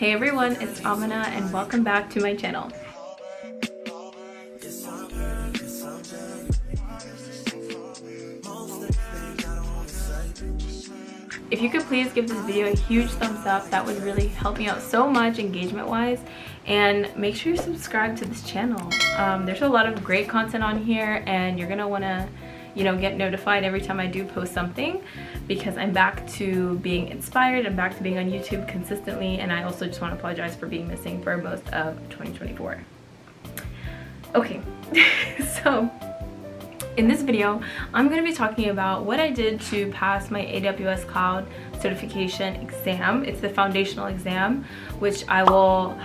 Hey everyone, it's Amina and welcome back to my channel. If you could please give this video a huge thumbs up, that would really help me out so much engagement wise, and make sure you subscribe to this channel. There's a lot of great content on here and you're gonna want to get notified every time I do post something, because I'm back to being inspired. I'm back to being on YouTube consistently, and I also just want to apologize for being missing for most of 2024. Okay, so in this video, I'm going to be talking about what I did to pass my AWS Cloud certification exam. It's the foundational exam, which I'll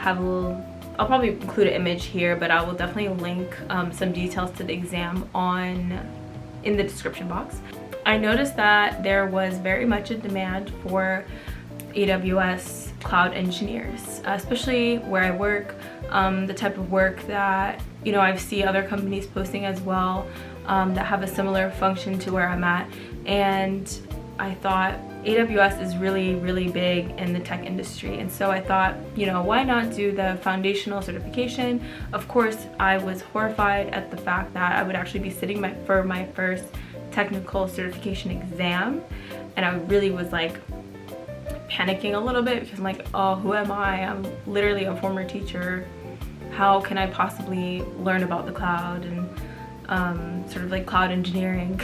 probably include an image here, but I will definitely link some details to the exam in the description box. I noticed that there was very much a demand for AWS cloud engineers, especially where I work, the type of work that I see other companies posting as well, that have a similar function to where I'm at. And I thought AWS is really big in the tech industry, and so I thought, why not do the foundational certification? Of course, I was horrified at the fact that I would actually be sitting for my first technical certification exam, and I really was like panicking a little bit, because I'm like, oh, who am I? I'm literally a former teacher. How can I possibly learn about the cloud and sort of like cloud engineering?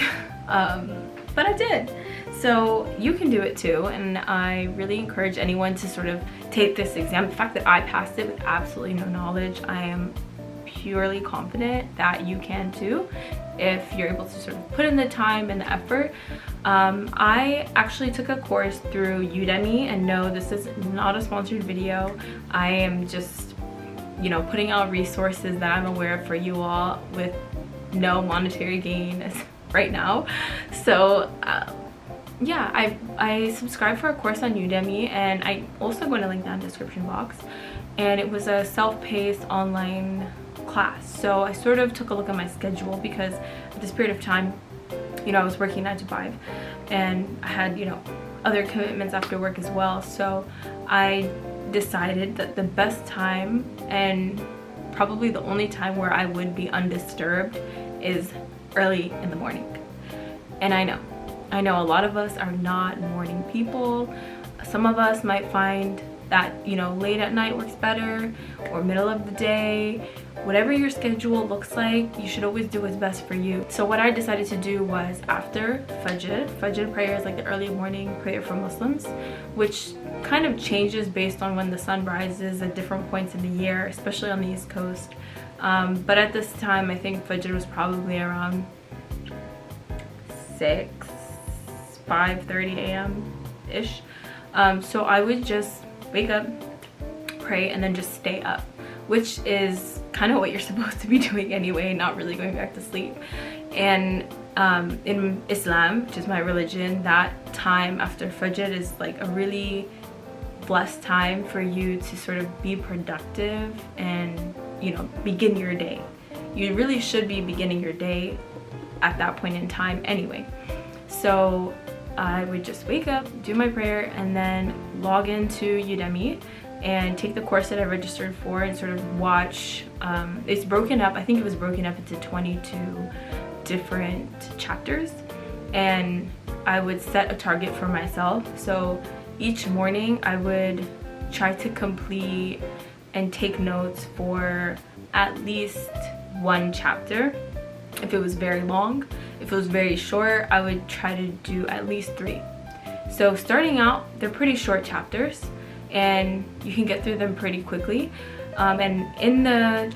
But I did. So you can do it too, and I really encourage anyone to sort of take this exam. The fact that I passed it with absolutely no knowledge, I am purely confident that you can too, if you're able to sort of put in the time and the effort. I actually took a course through Udemy, and no, this is not a sponsored video. I am just putting out resources that I'm aware of for you all with no monetary gain right now. So yeah, I subscribed for a course on Udemy, and I also going to link that in the description box, and it was a self-paced online class. So I sort of took a look at my schedule, because at this period of time, I was working 9 to 5, and I had other commitments after work as well. So I decided that the best time, and probably the only time where I would be undisturbed, is early in the morning. And I know a lot of us are not morning people. Some of us might find that late at night works better, or middle of the day. Whatever your schedule looks like, you should always do what's best for you. So what I decided to do was after Fajr prayer is like the early morning prayer for Muslims, which kind of changes based on when the sun rises at different points in the year, especially on the East Coast. But at this time, I think Fajr was probably around 5:30 a.m. ish. So I would just wake up, pray, and then just stay up, which is kind of what you're supposed to be doing anyway, not really going back to sleep. And in Islam, which is my religion, that time after Fajr is like a really blessed time for you to sort of be productive and begin your day. You really should be beginning your day at that point in time anyway. So I would just wake up, do my prayer, and then log into Udemy and take the course that I registered for, and sort of watch. It's broken up, I think it was broken up into 22 different chapters, and I would set a target for myself. So each morning I would try to complete and take notes for at least one chapter. If it was very long, if it was very short, I would try to do at least 3. So starting out, they're pretty short chapters, and you can get through them pretty quickly. And in the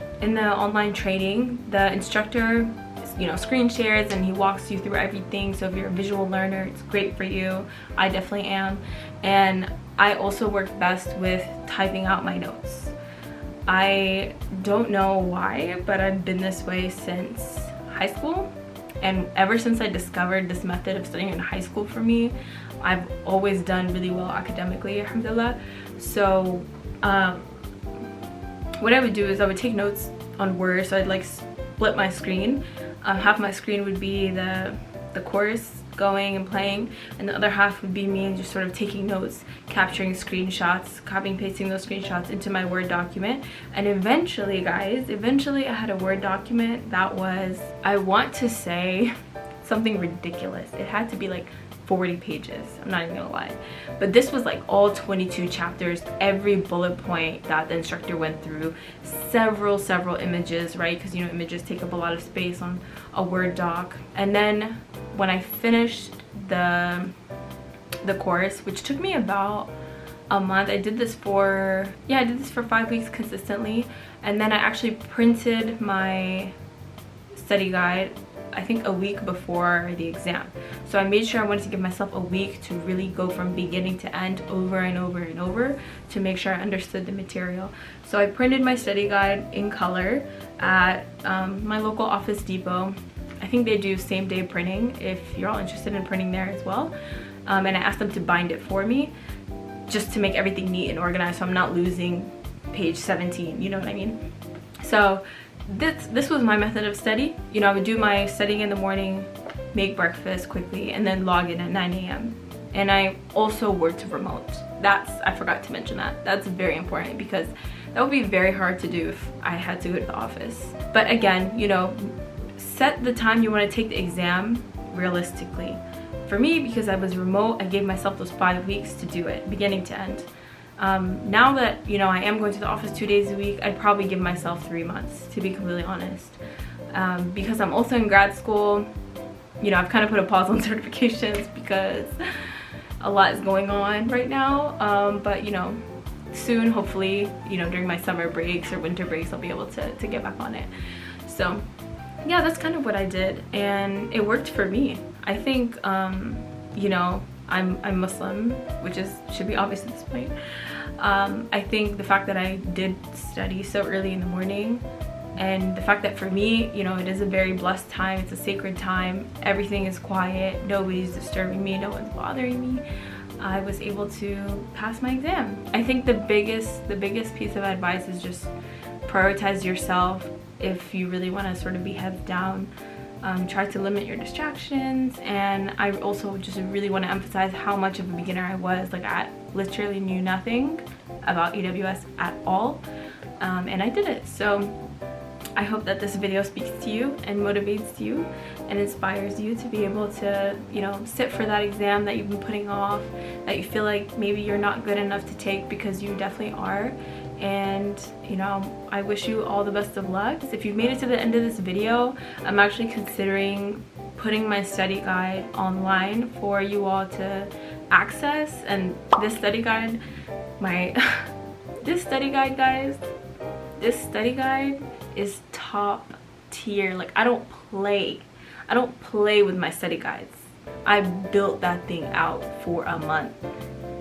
online training, the instructor screen shares, and he walks you through everything. So if you're a visual learner, it's great for you. I definitely am. And I also work best with typing out my notes. I don't know why, but I've been this way since high school, and ever since I discovered this method of studying in high school, for me, I've always done really well academically, alhamdulillah. So what I would do is I would take notes on Word. So I'd like split my screen. Half my screen would be the course, going and playing, and the other half would be me just sort of taking notes, capturing screenshots, copying, pasting those screenshots into my Word document. And eventually, guys, I had a Word document that was, I want to say, something ridiculous. It had to be like 40 pages, I'm not even gonna lie. But this was like all 22 chapters, every bullet point that the instructor went through, several images, right? Because, you know, images take up a lot of space on a Word doc. And then when I finished the course, which took me about a month, I did this for 5 weeks consistently. And then I actually printed my study guide, I think a week before the exam. So I made sure I wanted to give myself a week to really go from beginning to end, over and over and over, to make sure I understood the material. So I printed my study guide in color at my local Office Depot. I think they do same day printing if you're all interested in printing there as well. And I asked them to bind it for me just to make everything neat and organized so I'm not losing page 17, you know what I mean? So this was my method of study. You know, I would do my studying in the morning, make breakfast quickly, and then log in at 9 a.m. And I also worked remote. I forgot to mention that. That's very important because that would be very hard to do if I had to go to the office. But again, you know, set the time you want to take the exam realistically. For me, because I was remote, I gave myself those 5 weeks to do it, beginning to end. Now that, you know, I am going to the office 2 days a week, I'd probably give myself 3 months, to be completely honest. Because I'm also in grad school, you know, I've kind of put a pause on certifications because a lot is going on right now. But, you know, soon, hopefully, you know, during my summer breaks or winter breaks, I'll be able to get back on it. So, yeah, that's kind of what I did, and it worked for me. I think, you know, I'm Muslim, which should be obvious at this point. I think the fact that I did study so early in the morning, and the fact that for me, you know, it is a very blessed time, it's a sacred time, everything is quiet, nobody's disturbing me, no one's bothering me, I was able to pass my exam. I think the biggest piece of advice is just prioritize yourself. If you really want to sort of be heads down, try to limit your distractions. And I also just really want to emphasize how much of a beginner I was. Like, I literally knew nothing about AWS at all, and I did it. So I hope that this video speaks to you and motivates you and inspires you to be able to, you know, sit for that exam that you've been putting off, that you feel like maybe you're not good enough to take, because you definitely are. And, you know, I wish you all the best of luck. If you've made it to the end of this video, I'm actually considering putting my study guide online for you all to access. And this study guide, this study guide, guys, this study guide is top tier. Like, I don't play with my study guides. I built that thing out for a month.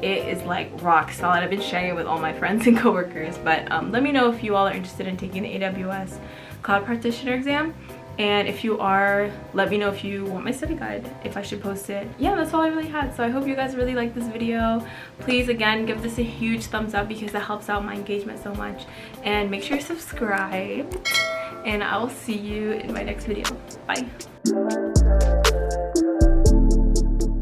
It is like rock solid. I've been sharing it with all my friends and coworkers. But let me know if you all are interested in taking the AWS Cloud Practitioner exam. And if you are, let me know if you want my study guide, if I should post it. Yeah, that's all I really had. So I hope you guys really like this video. Please, again, give this a huge thumbs up because it helps out my engagement so much. And make sure you subscribe. And I will see you in my next video. Bye.